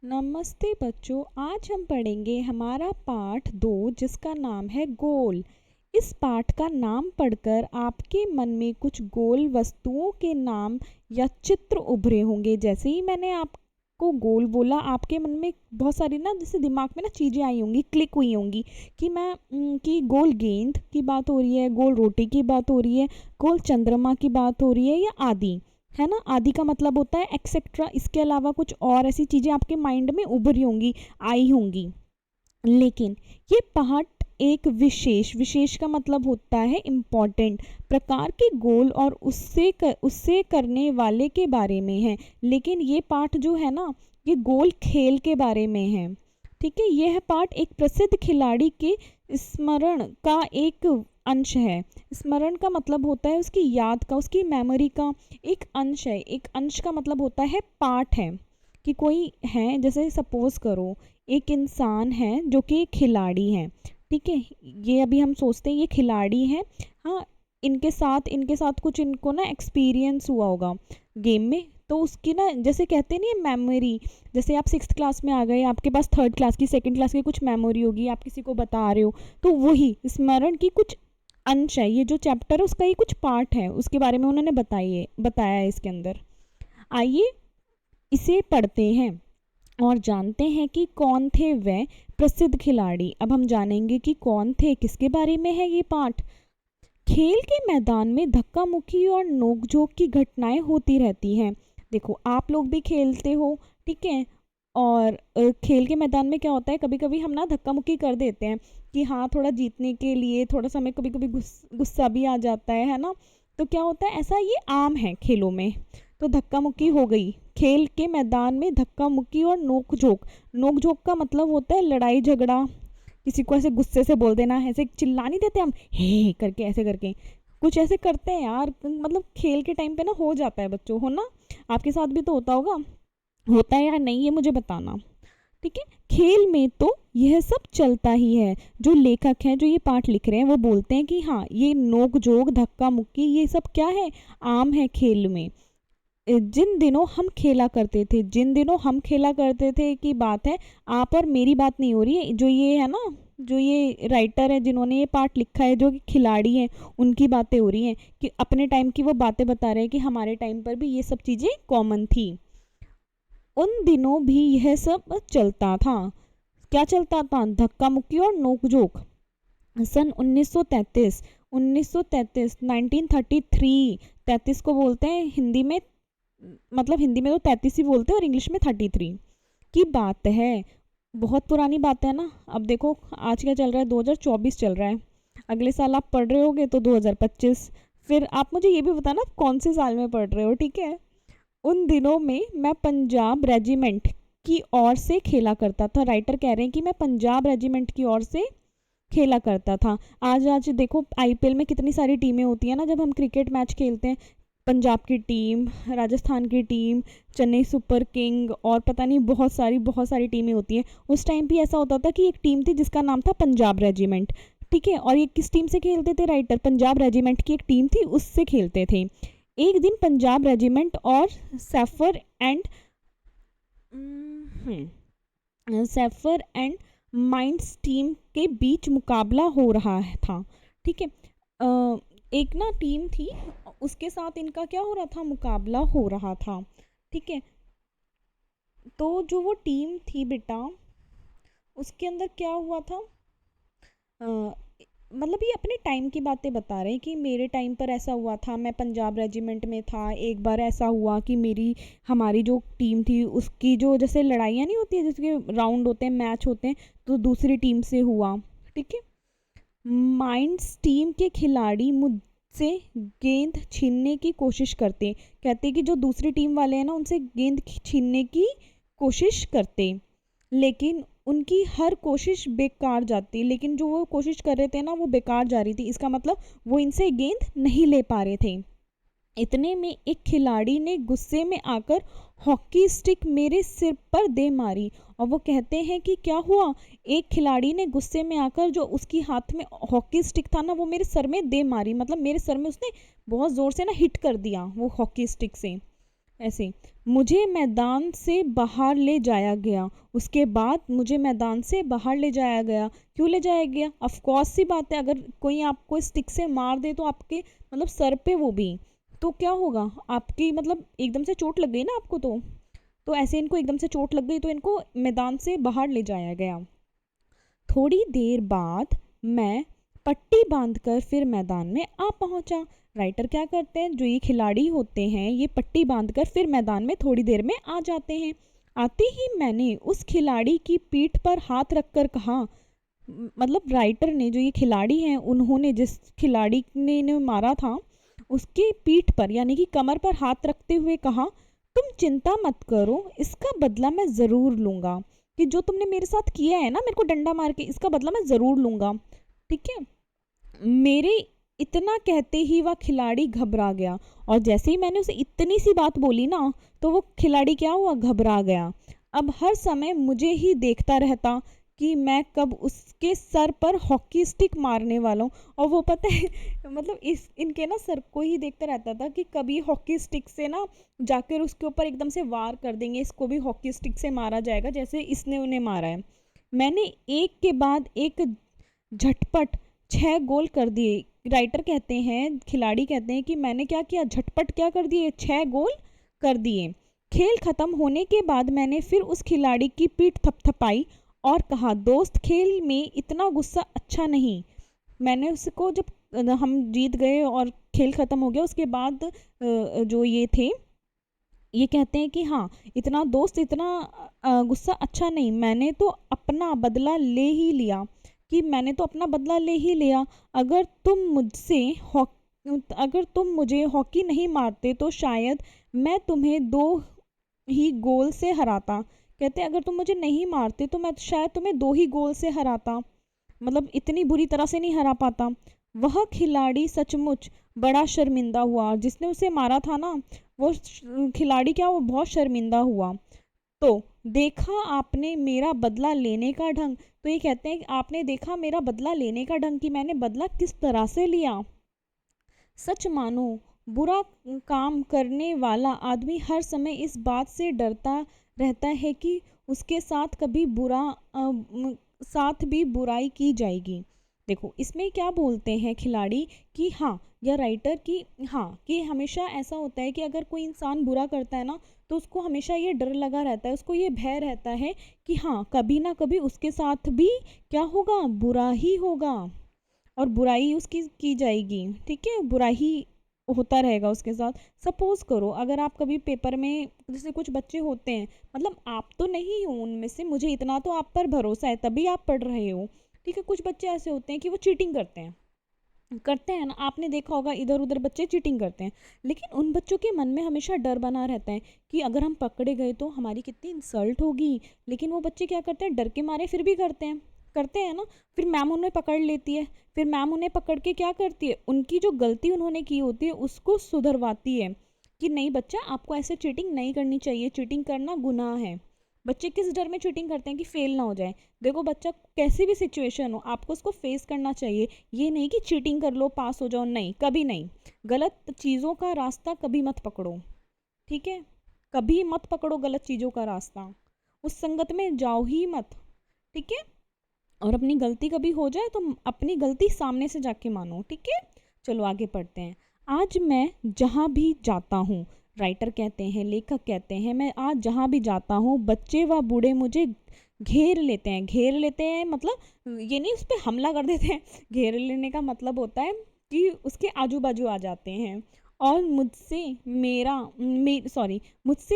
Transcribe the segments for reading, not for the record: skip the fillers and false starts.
नमस्ते बच्चों, आज हम पढ़ेंगे हमारा पाठ 2 जिसका नाम है गोल। इस पाठ का नाम पढ़कर आपके मन में कुछ गोल वस्तुओं के नाम या चित्र उभरे होंगे। जैसे ही मैंने आपको गोल बोला, आपके मन में बहुत सारी जैसे दिमाग में चीज़ें आई होंगी, क्लिक हुई होंगी कि गोल गेंद की बात हो रही है, गोल रोटी की बात हो रही है, गोल चंद्रमा की बात हो रही है या आदि, है ना। आदि का मतलब होता है एक्सेट्रा। इसके अलावा कुछ और ऐसी चीज़ें आपके माइंड में उभरी होंगी, आई होंगी। लेकिन ये पाठ एक विशेष का मतलब होता है इम्पॉर्टेंट प्रकार के गोल और उससे करने वाले के बारे में है। लेकिन ये पाठ जो है ना, ये गोल खेल के बारे में है। ठीक है, यह पाठ एक प्रसिद्ध खिलाड़ी के स्मरण का एक अंश है। स्मरण का मतलब होता है उसकी याद का, उसकी मेमोरी का एक अंश है। एक अंश का मतलब होता है पार्ट है कि कोई है, जैसे सपोज करो एक इंसान है जो कि एक खिलाड़ी है। ठीक है, ये अभी हम सोचते हैं ये खिलाड़ी है। हाँ, इनके साथ कुछ इनको एक्सपीरियंस हुआ होगा गेम में, तो उसकी जैसे कहते नहीं है मेमोरी। जैसे आप 6th क्लास में आ गए, आपके पास 3rd क्लास की 2nd क्लास की कुछ मेमोरी होगी, आप किसी को बता रहे हो, तो वही स्मरण की कुछ अंश है। ये जो चैप्टर है उसका ही कुछ पार्ट है, उसके बारे में उन्होंने बताया है इसके अंदर। आइए इसे पढ़ते हैं और जानते हैं कि कौन थे वह प्रसिद्ध खिलाड़ी। अब हम जानेंगे कि कौन थे, किसके बारे में है ये पाठ। खेल के मैदान में धक्का मुक्की और नोकझोंक की घटनाएं होती रहती हैं। देखो, आप लोग भी खेलते हो, ठीक है। और खेल के मैदान में क्या होता है, कभी कभी हम धक्का मुक्की कर देते हैं कि हाँ, थोड़ा जीतने के लिए थोड़ा सा हमें कभी कभी गुस्सा भी आ जाता है ना। तो क्या होता है, ऐसा ये आम है खेलों में। तो धक्का मुक्की हो गई, खेल के मैदान में धक्का मुक्की और नोक झोंक का मतलब होता है लड़ाई झगड़ा। किसी को ऐसे गुस्से से बोल देना, ऐसे चिल्ला नहीं देते हम, हे करके ऐसे करके कुछ ऐसे करते हैं यार। मतलब खेल के टाइम पे हो जाता है बच्चों, हो ना। आपके साथ भी तो होता होगा, होता है या नहीं, ये मुझे बताना। ठीक है, खेल में तो यह सब चलता ही है। जो लेखक हैं, जो ये पाठ लिख रहे हैं, वो बोलते हैं कि हाँ, ये नोक जोक धक्का मुक्की ये सब क्या है, आम है खेल में। जिन दिनों हम खेला करते थे की बात है, आप और मेरी बात नहीं हो रही है। जो ये है ना, जो ये राइटर है जिन्होंने ये पाठ लिखा है, जो कि खिलाड़ी हैं, उनकी बातें हो रही हैं कि अपने टाइम की वो बातें बता रहे हैं कि हमारे टाइम पर भी ये सब चीज़ें कॉमन थी। उन दिनों भी यह सब चलता था। क्या चलता था, धक्का मुक्की और नोकझोंक। सन 1933 1933 33 को बोलते हैं हिंदी में, मतलब हिंदी में तो 33 ही बोलते हैं और इंग्लिश में 33 की बात है। बहुत पुरानी बात है ना। अब देखो आज क्या चल रहा है, 2024 चल रहा है। अगले साल आप पढ़ रहे होगे तो 2025। फिर आप मुझे ये भी बताना कौन से साल में पढ़ रहे हो, ठीक है। उन दिनों में मैं पंजाब रेजिमेंट की ओर से खेला करता था। राइटर कह रहे हैं कि मैं पंजाब रेजिमेंट की ओर से खेला करता था। आज देखो आईपीएल में कितनी सारी टीमें होती हैं ना, जब हम क्रिकेट मैच खेलते हैं, पंजाब की टीम, राजस्थान की टीम, चेन्नई सुपर किंग और पता नहीं बहुत सारी टीमें होती हैं। उस टाइम भी ऐसा होता था कि एक टीम थी जिसका नाम था पंजाब रेजिमेंट। ठीक है, और ये किस टीम से खेलते थे राइटर, पंजाब रेजिमेंट की एक टीम थी उससे खेलते थे। एक दिन पंजाब रेजिमेंट और सैफर एंड माइंड्स टीम के बीच मुकाबला हो रहा था। ठीक है, एक टीम थी, उसके साथ इनका क्या हो रहा था, मुकाबला हो रहा था। ठीक है, तो जो वो टीम थी बेटा, उसके अंदर क्या हुआ था, मतलब ये अपने टाइम की बातें बता रहे हैं कि मेरे टाइम पर ऐसा हुआ था, मैं पंजाब रेजिमेंट में था। एक बार ऐसा हुआ कि हमारी जो टीम थी उसकी जो जैसे लड़ाइयाँ नहीं होती है, जिसके राउंड होते हैं, मैच होते हैं, तो दूसरी टीम से हुआ। ठीक है, माइंड्स टीम के खिलाड़ी मुझसे गेंद छीनने की कोशिश करते, कहते कि जो दूसरी टीम वाले हैं ना, उनसे गेंद छीनने की कोशिश करते, लेकिन उनकी हर कोशिश बेकार जाती। लेकिन जो वो कोशिश कर रहे थे ना, वो बेकार जा रही थी। इसका मतलब वो इनसे गेंद नहीं ले पा रहे थे। इतने में एक खिलाड़ी ने गुस्से में आकर हॉकी स्टिक मेरे सिर पर दे मारी। और वो कहते हैं कि क्या हुआ, एक खिलाड़ी ने गुस्से में आकर, जो उसकी हाथ में हॉकी स्टिक था ना, वो मेरे सर में दे मारी। मतलब मेरे सर में उसने बहुत ज़ोर से हिट कर दिया वो हॉकी स्टिक से। ऐसे, मुझे मैदान से बाहर ले जाया गया। उसके बाद मुझे मैदान से बाहर ले जाया गया। क्यों ले जाया गया? ऑफ कोर्स सी बात है, अगर कोई आपको स्टिक से मार दे तो आपके मतलब सर पे, वो भी तो क्या होगा, आपकी मतलब एकदम से चोट लग गई ना आपको। तो ऐसे इनको एकदम से चोट लग गई तो इनको मैदान से बाहर ले जाया गया। थोड़ी देर बाद मैं पट्टी बांधकर फिर मैदान में आ पहुंचा। राइटर क्या करते हैं, जो ये खिलाड़ी होते हैं ये पट्टी बांधकर फिर मैदान में थोड़ी देर में आ जाते हैं। आते ही मैंने उस खिलाड़ी की पीठ पर हाथ रखकर कहा, मतलब राइटर ने, जो ये खिलाड़ी हैं, उन्होंने जिस खिलाड़ी ने मारा था उसकी पीठ पर यानी कि कमर पर हाथ रखते हुए कहा, तुम चिंता मत करो, इसका बदला मैं ज़रूर लूँगा। कि जो तुमने मेरे साथ किया है ना, मेरे को डंडा मार के, इसका बदला मैं ज़रूर लूँगा। ठीक है। मेरे इतना कहते ही वह खिलाड़ी घबरा गया, और जैसे ही मैंने उसे इतनी सी बात बोली ना, तो वो खिलाड़ी क्या हुआ, घबरा गया। अब हर समय मुझे ही देखता रहता कि मैं कब उसके सर पर हॉकी स्टिक मारने वाला हूँ। और वो पता है मतलब इस इनके ना सर को ही देखता रहता था कि कभी हॉकी स्टिक से ना जाकर उसके ऊपर एकदम से वार कर देंगे, इसको भी हॉकी स्टिक से मारा जाएगा जैसे इसने उन्हें मारा है। मैंने एक के बाद एक झटपट 6 गोल कर दिए। राइटर कहते हैं, खिलाड़ी कहते हैं कि मैंने क्या किया, झटपट क्या कर दिए, 6 गोल कर दिए। खेल खत्म होने के बाद मैंने फिर उस खिलाड़ी की पीठ थपथपाई और कहा, दोस्त, खेल में इतना गुस्सा अच्छा नहीं। मैंने उसको जब हम जीत गए और खेल खत्म हो गया उसके बाद जो ये थे ये कहते हैं कि हाँ, इतना दोस्त, इतना गुस्सा अच्छा नहीं, मैंने तो अपना बदला ले ही लिया। कि मैंने तो अपना बदला ले ही लिया। अगर तुम मुझसे अगर तुम मुझे हॉकी नहीं मारते तो शायद मैं तुम्हें 2 ही गोल से हराता। कहते अगर तुम मुझे नहीं मारते तो मैं शायद तुम्हें 2 ही गोल से हराता, मतलब इतनी बुरी तरह से नहीं हरा पाता। वह खिलाड़ी सचमुच बड़ा शर्मिंदा हुआ, जिसने उसे मारा था ना, वो खिलाड़ी क्या, वो बहुत शर्मिंदा हुआ। तो देखा आपने मेरा बदला लेने का ढंग। तो ये कहते हैं कि आपने देखा मेरा बदला लेने का ढंग, कि मैंने बदला किस तरह से लिया। सच मानो, बुरा काम करने वाला आदमी हर समय इस बात से डरता रहता है कि उसके साथ कभी साथ भी बुराई की जाएगी। देखो इसमें क्या बोलते हैं खिलाड़ी कि हाँ, या राइटर की, हाँ, कि हमेशा ऐसा होता है कि अगर कोई इंसान बुरा करता है ना, तो उसको हमेशा ये डर लगा रहता है, उसको ये भय रहता है कि हाँ, कभी ना कभी उसके साथ भी क्या होगा, बुरा ही होगा और बुराई उसकी की जाएगी। ठीक है, बुरा ही होता रहेगा उसके साथ। सपोज करो अगर आप कभी पेपर में, जैसे कुछ बच्चे होते हैं, मतलब आप तो नहीं हो उनमें से, मुझे इतना तो आप पर भरोसा है तभी आप पढ़ रहे हो। ठीक है, कुछ बच्चे ऐसे होते हैं कि वो चीटिंग करते हैं ना, आपने देखा होगा इधर उधर बच्चे चीटिंग करते हैं। लेकिन उन बच्चों के मन में हमेशा डर बना रहता है कि अगर हम पकड़े गए तो हमारी कितनी इंसल्ट होगी। लेकिन वो बच्चे क्या करते हैं, डर के मारे फिर भी करते हैं ना। फिर मैम उन्हें पकड़ लेती है, फिर मैम उन्हें पकड़ के क्या करती है, उनकी जो गलती उन्होंने की होती है उसको सुधरवाती है कि नहीं बच्चा, आपको ऐसे चीटिंग नहीं करनी चाहिए, चीटिंग करना गुनाह है। बच्चे किस डर में चीटिंग करते हैं कि फेल ना हो जाए। देखो बच्चा कैसी भी सिचुएशन हो, आपको उसको फेस करना चाहिए। ये नहीं कि चीटिंग कर लो पास हो जाओ, नहीं, कभी नहीं। गलत चीज़ों का रास्ता कभी मत पकड़ो। ठीक है, कभी मत पकड़ो गलत चीज़ों का रास्ता, उस संगत में जाओ ही मत। ठीक है, और अपनी गलती कभी हो जाए तो अपनी गलती सामने से जाके मानो। ठीक है, चलो आगे पढ़ते हैं। आज मैं जहाँ भी जाता हूँ, राइटर कहते हैं, लेखक कहते हैं, मैं आज जहाँ भी जाता हूँ बच्चे व बूढ़े मुझे घेर लेते हैं, मतलब ये नहीं उस पर हमला कर देते हैं। घेर लेने का मतलब होता है कि उसके आजू बाजू आ जाते हैं और मुझसे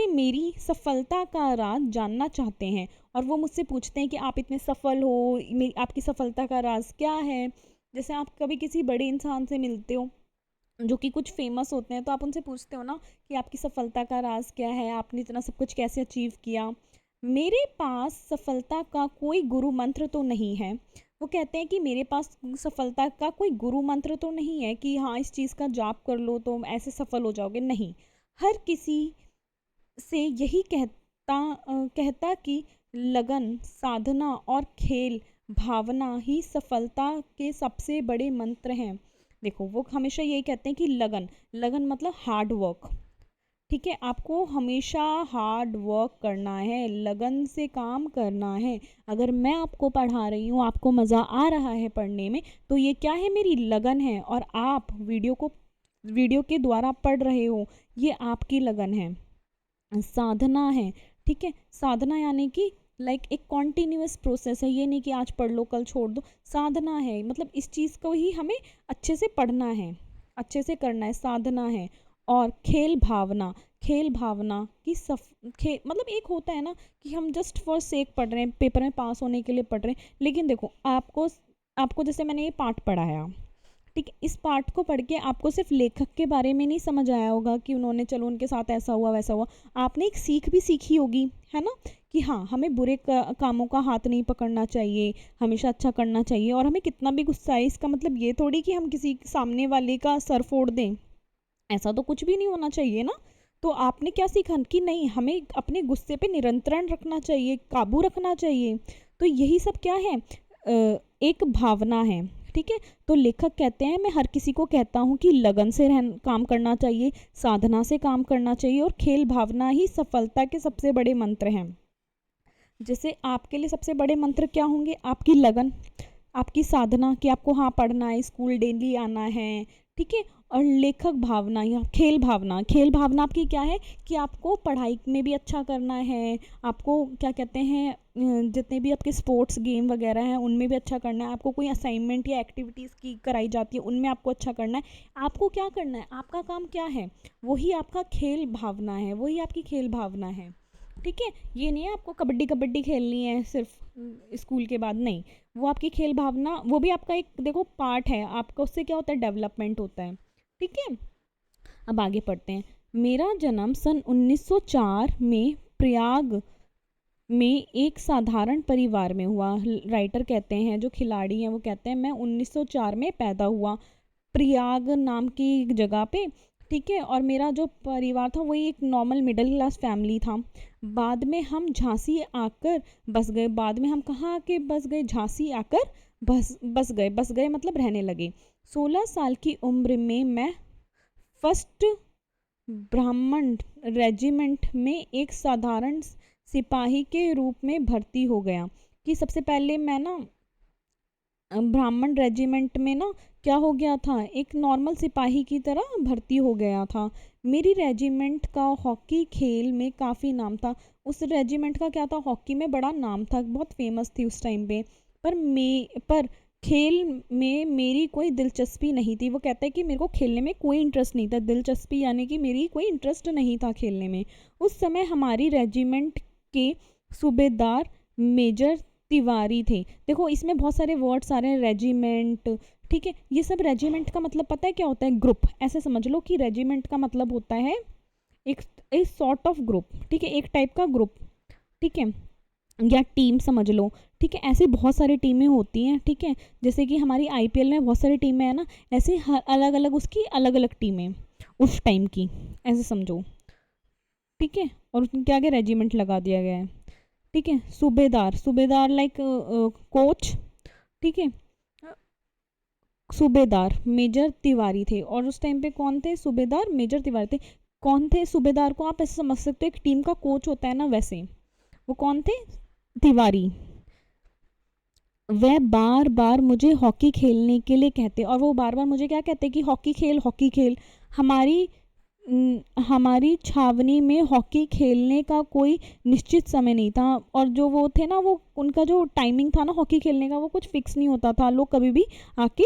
मेरी सफलता का राज जानना चाहते हैं। और वो मुझसे पूछते हैं कि आप इतने सफल हो, आपकी सफलता का राज क्या है। जैसे आप कभी किसी बड़े इंसान से मिलते हो जो कि कुछ फेमस होते हैं, तो आप उनसे पूछते हो ना कि आपकी सफलता का राज क्या है, आपने इतना सब कुछ कैसे अचीव किया। मेरे पास सफलता का कोई गुरु मंत्र तो नहीं है। वो कहते हैं कि मेरे पास सफलता का कोई गुरु मंत्र तो नहीं है कि हाँ इस चीज़ का जाप कर लो तो ऐसे सफल हो जाओगे, नहीं। हर किसी से यही कहता कि लगन, साधना और खेल भावना ही सफलता के सबसे बड़े मंत्र हैं। देखो वो हमेशा यही कहते हैं कि लगन, लगन मतलब हार्ड वर्क। ठीक है, आपको हमेशा हार्ड वर्क करना है, लगन से काम करना है। अगर मैं आपको पढ़ा रही हूँ, आपको मज़ा आ रहा है पढ़ने में, तो ये क्या है, मेरी लगन है। और आप वीडियो के द्वारा पढ़ रहे हो, ये आपकी लगन है, साधना है। ठीक है, साधना यानी कि लाइक एक कॉन्टिन्यूअस प्रोसेस है, ये नहीं कि आज पढ़ लो कल छोड़ दो। साधना है मतलब इस चीज़ को ही हमें अच्छे से पढ़ना है, अच्छे से करना है, साधना है। और खेल भावना, खेल भावना की मतलब एक होता है ना कि हम जस्ट फॉर सेक पढ़ रहे हैं, पेपर में पास होने के लिए पढ़ रहे हैं। लेकिन देखो, आपको आपको जैसे मैंने ये पाठ पढ़ाया, ठीक है, इस पाठ को पढ़ के आपको सिर्फ लेखक के बारे में नहीं समझ आया होगा कि उन्होंने, चलो उनके साथ ऐसा हुआ वैसा हुआ। आपने एक सीख भी सीखी होगी, है ना, कि हाँ, हमें बुरे कामों का हाथ नहीं पकड़ना चाहिए, हमेशा अच्छा करना चाहिए। और हमें कितना भी गुस्सा है, इसका मतलब ये थोड़ी कि हम किसी सामने वाले का सर फोड़ दें, ऐसा तो कुछ भी नहीं होना चाहिए ना। तो आपने क्या सीखा कि नहीं, हमें अपने गुस्से पे नियंत्रण रखना चाहिए, काबू रखना चाहिए। तो यही सब क्या है, एक भावना है। ठीक है, तो लेखक कहते हैं, मैं हर किसी को कहता हूँ कि लगन से काम करना चाहिए, साधना से काम करना चाहिए, और खेल भावना ही सफलता के सबसे बड़े मंत्र हैं। जैसे आपके लिए सबसे बड़े मंत्र क्या होंगे, आपकी लगन, आपकी साधना कि आपको हाँ पढ़ना है, स्कूल डेली आना है। ठीक है, और लेखक भावना या खेल भावना, खेल भावना आपकी क्या है कि आपको पढ़ाई में भी अच्छा करना है, आपको क्या कहते हैं, जितने भी आपके स्पोर्ट्स गेम वगैरह हैं उनमें भी अच्छा करना है, आपको कोई असाइनमेंट या एक्टिविटीज़ की कराई जाती है उनमें आपको अच्छा करना है। आपको क्या करना है, आपका काम क्या है, वही आपका खेल भावना है, वही आपकी खेल भावना है। ठीक है, ये नहीं है आपको कबड्डी कबड्डी खेलनी है सिर्फ स्कूल के बाद, नहीं, वो आपकी खेल भावना, वो भी आपका एक देखो पार्ट है, आपका उससे क्या होता है, डेवलपमेंट होता है। ठीक है, अब आगे पढ़ते हैं। मेरा जन्म सन 1904 में प्रयाग में एक साधारण परिवार में हुआ। राइटर कहते हैं, जो खिलाड़ी हैं वो कहते हैं, मैं 1904 में पैदा हुआ प्रयाग नाम की जगह पे। ठीक है, और मेरा जो परिवार था वही एक नॉर्मल मिडिल क्लास फैमिली था। बाद में हम झांसी आकर बस गए। बाद में हम कहाँ आके बस गए, झांसी आकर बस गए मतलब रहने लगे। 16 साल की उम्र में मैं फर्स्ट ब्राह्मण रेजिमेंट में एक साधारण सिपाही के रूप में भर्ती हो गया। कि सबसे पहले मैं ना ब्राह्मण रेजिमेंट में ना क्या हो गया था, एक नॉर्मल सिपाही की तरह भर्ती हो गया था। मेरी रेजिमेंट का हॉकी खेल में काफ़ी नाम था। उस रेजिमेंट का क्या था, हॉकी में बड़ा नाम था, बहुत फेमस थी उस टाइम पे। पर खेल में मेरी कोई दिलचस्पी नहीं थी। वो कहता है कि मेरे को खेलने में कोई इंटरेस्ट नहीं था, दिलचस्पी यानी कि मेरी कोई इंटरेस्ट नहीं था खेलने में। उस समय हमारी रेजिमेंट के सूबेदार मेजर तिवारी थे। देखो इसमें बहुत सारे वर्ड्स आ रहे हैं, रेजिमेंट। ठीक है, ये सब रेजिमेंट का मतलब पता है क्या होता है, ग्रुप। ऐसे समझ लो कि रेजिमेंट का मतलब होता है एक सॉर्ट ऑफ ग्रुप। ठीक है, एक टाइप का ग्रुप। ठीक है, या टीम समझ लो। ठीक है, ऐसे बहुत सारी टीमें होती हैं। ठीक है, जैसे कि हमारी आईपीएल में बहुत सारी टीमें हैं ना, ऐसे हर अलग अलग उसकी अलग अलग टीमें उस टाइम की, ऐसे समझो। ठीक है, और उसके आगे रेजिमेंट लगा दिया गया है। ठीक है, सूबेदार, सूबेदार लाइक कोच। ठीक है, सूबेदार मेजर तिवारी थे। और उस टाइम पे कौन थे, सूबेदार मेजर तिवारी थे। कौन थे सूबेदार को आप ऐसे समझ सकते हो, एक टीम का कोच होता है ना, वैसे वो कौन थे, तिवारी। वह बार बार मुझे हॉकी खेलने के लिए कहते, और वो बार बार मुझे क्या कहते कि हॉकी खेल, हॉकी खेल। हमारी हमारी छावनी में हॉकी खेलने का कोई निश्चित समय नहीं था। और जो वो थे ना, वो उनका जो टाइमिंग था ना हॉकी खेलने का, वो कुछ फिक्स नहीं होता था, लोग कभी भी आके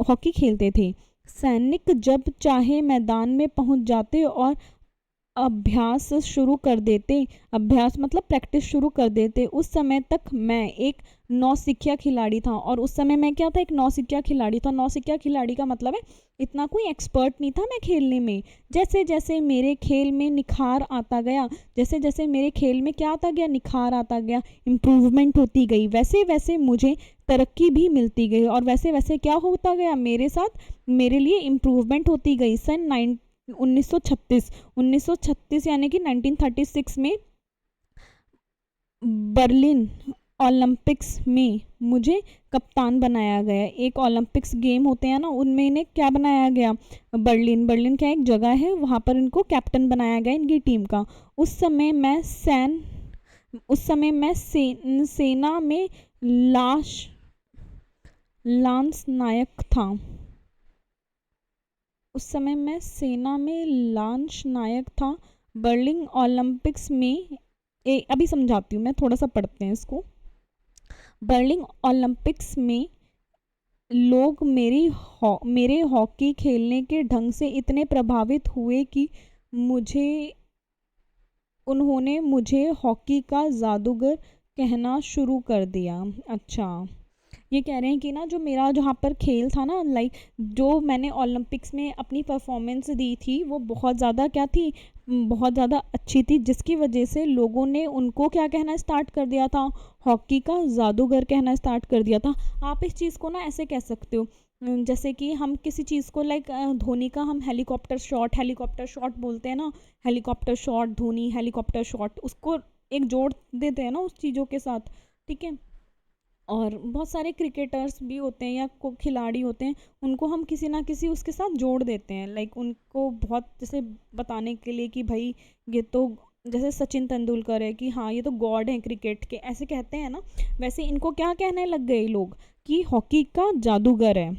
हॉकी खेलते थे। सैनिक जब चाहे मैदान में पहुंच जाते और अभ्यास शुरू कर देते। अभ्यास मतलब प्रैक्टिस शुरू कर देते। उस समय तक मैं एक नौसिखिया खिलाड़ी था। और उस समय मैं क्या था, एक नौसिखिया खिलाड़ी था। नौसिखिया खिलाड़ी का मतलब है इतना कोई एक्सपर्ट नहीं था मैं खेलने में। जैसे जैसे मेरे खेल में निखार आता गया, जैसे जैसे मेरे खेल में क्या आता गया, निखार आता गया, इम्प्रूवमेंट होती गई, वैसे वैसे मुझे तरक्की भी मिलती गई। और वैसे वैसे क्या होता गया मेरे साथ, मेरे लिए इम्प्रूवमेंट होती गई। सन 1936 यानी कि 1936 में बर्लिन ओलंपिक्स में मुझे कप्तान बनाया गया। एक ओलंपिक्स गेम होते हैं ना, उनमें इन्हें क्या बनाया गया, बर्लिन, बर्लिन क्या एक जगह है, वहाँ पर इनको कैप्टन बनाया गया इनकी टीम का। उस समय मैं सेना में लांस नायक था। उस समय मैं सेना में लांस नायक था। बर्लिन ओलंपिक्स में अभी समझाती हूँ मैं, थोड़ा सा पढ़ते हैं इसको। बर्लिन ओलंपिक्स में लोग मेरे हॉकी खेलने के ढंग से इतने प्रभावित हुए कि उन्होंने मुझे हॉकी का जादूगर कहना शुरू कर दिया। अच्छा, ये कह रहे हैं कि ना जो मेरा जहाँ पर खेल था ना, लाइक जो मैंने ओलंपिक्स में अपनी परफॉर्मेंस दी थी वो बहुत ज़्यादा क्या थी, बहुत ज़्यादा अच्छी थी, जिसकी वजह से लोगों ने उनको क्या कहना स्टार्ट कर दिया था, हॉकी का जादूगर कहना स्टार्ट कर दिया था। आप इस चीज़ को ना ऐसे कह सकते हो, जैसे कि हम किसी चीज़ को लाइक धोनी का हम हेलीकॉप्टर शॉट बोलते हैं ना, helicopter shot Dhoni, helicopter shot, उसको एक जोड़ देते हैं ना उस चीज़ों के साथ, ठीक है। और बहुत सारे क्रिकेटर्स भी होते हैं या को खिलाड़ी होते हैं, उनको हम किसी ना किसी उसके साथ जोड़ देते हैं, लाइक उनको बहुत जैसे बताने के लिए कि भाई ये तो, जैसे सचिन तेंदुलकर है कि हाँ ये तो गॉड है क्रिकेट के, ऐसे कहते हैं ना, वैसे इनको क्या कहने लग गए लोग कि हॉकी का जादूगर है।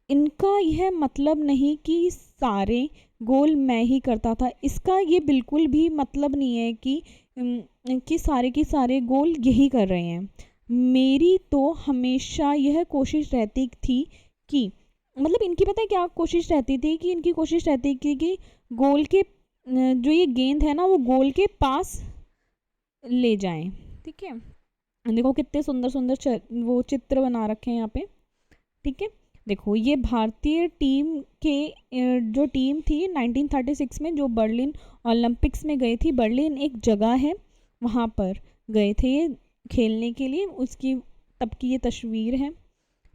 इनका यह मतलब नहीं कि सारे गोल मैं ही करता था, इसका ये बिल्कुल भी मतलब नहीं है कि सारे के सारे गोल यही कर रहे हैं। मेरी तो हमेशा यह कोशिश रहती थी कि, मतलब इनकी पता है क्या कोशिश रहती थी, कि इनकी कोशिश रहती थी कि गोल के जो ये गेंद है ना वो गोल के पास ले जाएं, ठीक है। देखो कितने सुंदर सुंदर वो चित्र बना रखे हैं यहाँ पे, ठीक है। देखो ये भारतीय टीम के जो टीम थी 1936 में जो बर्लिन ओलंपिक्स में गई थी, बर्लिन एक जगह है वहाँ पर गए थे ये खेलने के लिए, उसकी तब की ये तस्वीर है,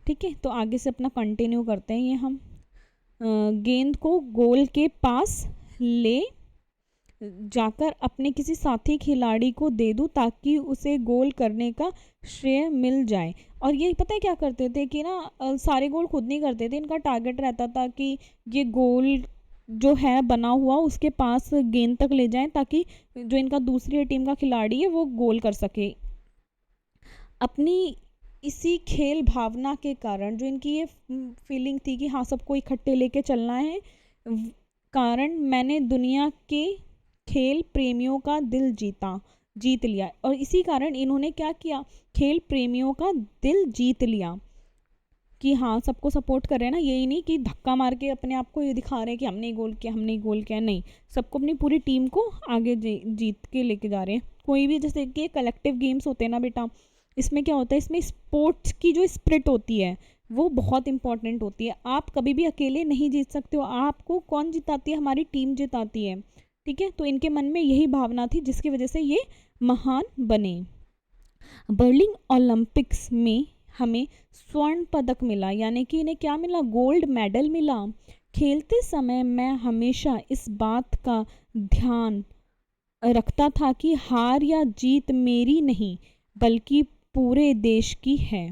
ठीक है। तो आगे से अपना कंटिन्यू करते हैं, ये हम गेंद को गोल के पास ले जाकर अपने किसी साथी खिलाड़ी को दे दूं ताकि उसे गोल करने का श्रेय मिल जाए। और ये पता है क्या करते थे कि ना सारे गोल खुद नहीं करते थे, इनका टारगेट रहता था कि ये गोल जो है बना हुआ उसके पास गेंद तक ले जाएं ताकि जो इनका दूसरी टीम का खिलाड़ी है वो गोल कर सके। अपनी इसी खेल भावना के कारण, जो इनकी ये फीलिंग थी कि हाँ सबको इकट्ठे लेके चलना है, कारण मैंने दुनिया के खेल प्रेमियों का दिल जीत लिया। और इसी कारण इन्होंने क्या किया, खेल प्रेमियों का दिल जीत लिया कि हाँ सबको सपोर्ट कर रहे हैं ना, यही नहीं कि धक्का मार के अपने आप को ये दिखा रहे हैं कि हमने गोल किया, नहीं, सबको अपनी पूरी टीम को आगे जीत के लेके जा रहे हैं। कोई भी जैसे कि कलेक्टिव गेम्स होते हैं ना बेटा, इसमें क्या होता है, इसमें स्पोर्ट्स की जो स्पिरिट होती है वो बहुत इंपॉर्टेंट होती है। आप कभी भी अकेले नहीं जीत सकते हो, आपको कौन जिताती है, हमारी टीम जिताती है, ठीक है। तो इनके मन में यही भावना थी जिसकी वजह से ये महान बने। बर्लिन ओलंपिक्स में हमें स्वर्ण पदक मिला, यानी कि इन्हें क्या मिला, गोल्ड मेडल मिला। खेलते समय मैं हमेशा इस बात का ध्यान रखता था कि हार या जीत मेरी नहीं बल्कि पूरे देश की है।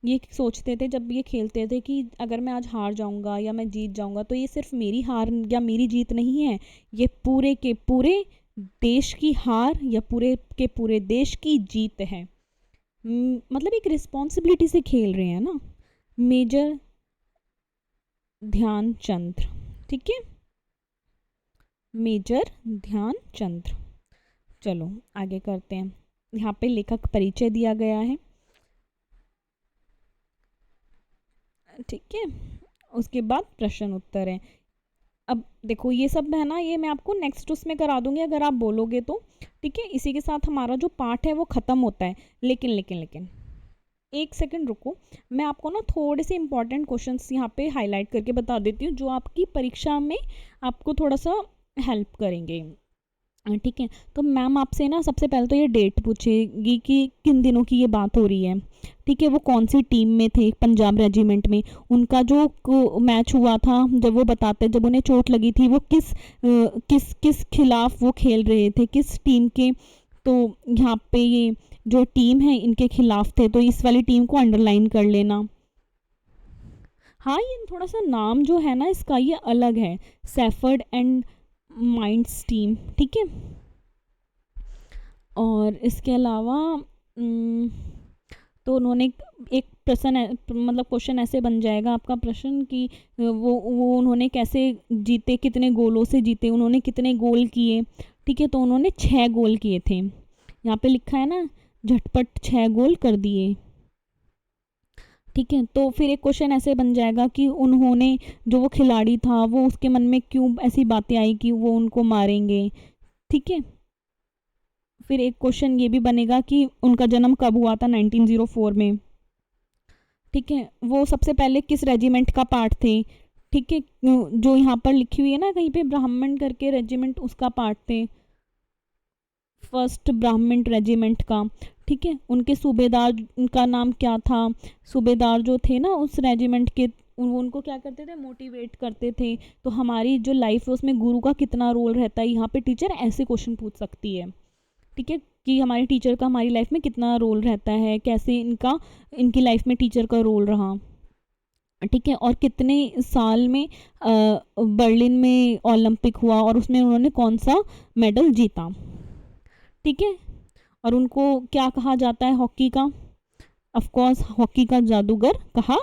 ये सोचते थे जब ये खेलते थे कि अगर मैं आज हार जाऊंगा या मैं जीत जाऊंगा तो ये सिर्फ मेरी हार या मेरी जीत नहीं है, ये पूरे के पूरे देश की हार या पूरे के पूरे देश की जीत है। मतलब एक रिस्पॉन्सिबिलिटी से खेल रहे हैं ना, मेजर ध्यानचंद, ठीक है, मेजर ध्यानचंद। चलो आगे करते हैं, यहाँ पे लेखक परिचय दिया गया है, ठीक है। उसके बाद प्रश्न उत्तर है। अब देखो ये सब है ना, ये मैं आपको नेक्स्ट उसमें करा दूंगी अगर आप बोलोगे तो, ठीक है। इसी के साथ हमारा जो पाठ है वो ख़त्म होता है। लेकिन एक सेकंड रुको, मैं आपको ना थोड़े से इंपॉर्टेंट क्वेश्चंस यहाँ पे हाईलाइट करके बता देती हूँ जो आपकी परीक्षा में आपको थोड़ा सा हेल्प करेंगे, ठीक है। तो मैम आपसे ना सबसे पहले तो ये डेट पूछेगी कि किन दिनों की ये बात हो रही है, ठीक है। वो कौन सी टीम में थे, पंजाब रेजिमेंट में, उनका जो मैच हुआ था जब वो बताते, जब उन्हें चोट लगी थी वो किस खिलाफ वो खेल रहे थे, किस टीम के तो यहाँ पे ये जो टीम है इनके खिलाफ थे, तो इस वाली टीम को अंडरलाइन कर लेना। हाँ, ये थोड़ा सा नाम जो है ना इसका ये अलग है, सेफर्ड एंड माइंड्स टीम, ठीक है। और इसके अलावा तो उन्होंने एक प्रश्न मतलब क्वेश्चन ऐसे बन जाएगा आपका प्रश्न कि वो उन्होंने कैसे जीते, कितने गोलों से जीते, उन्होंने कितने गोल किए, ठीक है। तो उन्होंने 6 गोल किए थे, यहाँ पे लिखा है ना, झटपट 6 गोल कर दिए, ठीक है। तो फिर एक क्वेश्चन ऐसे बन जाएगा कि उन्होंने, जो वो खिलाड़ी था, वो उसके मन में क्यों ऐसी बातें आई कि वो उनको मारेंगे, ठीक है। फिर एक क्वेश्चन ये भी बनेगा कि उनका जन्म कब हुआ था, 1904 में, ठीक है। वो सबसे पहले किस रेजिमेंट का पार्ट थे, ठीक है। जो यहाँ पर लिखी हुई है ना कहीं पे ब्राह्मण करके रेजिमेंट, उसका पार्ट थे, फर्स्ट ब्राह्मण रेजिमेंट का, ठीक है। उनके सूबेदार का नाम क्या था, सूबेदार जो थे ना उस रेजिमेंट के, उनको क्या करते थे, मोटिवेट करते थे। तो हमारी जो लाइफ है उसमें गुरु का कितना रोल रहता है, यहाँ पे टीचर ऐसे क्वेश्चन पूछ सकती है, ठीक है, कि हमारे टीचर का हमारी लाइफ में कितना रोल रहता है, कैसे इनकी लाइफ में टीचर का रोल रहा, ठीक है। और कितने साल में बर्लिन में ओलंपिक हुआ और उसमें उन्होंने कौन सा मेडल जीता, ठीक है। और उनको क्या कहा जाता है हॉकी का, ऑफ कोर्स हॉकी का जादूगर कहा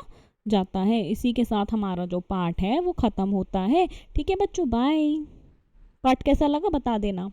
जाता है। इसी के साथ हमारा जो पाठ है वो ख़त्म होता है, ठीक है बच्चों, बाय। पाठ कैसा लगा बता देना।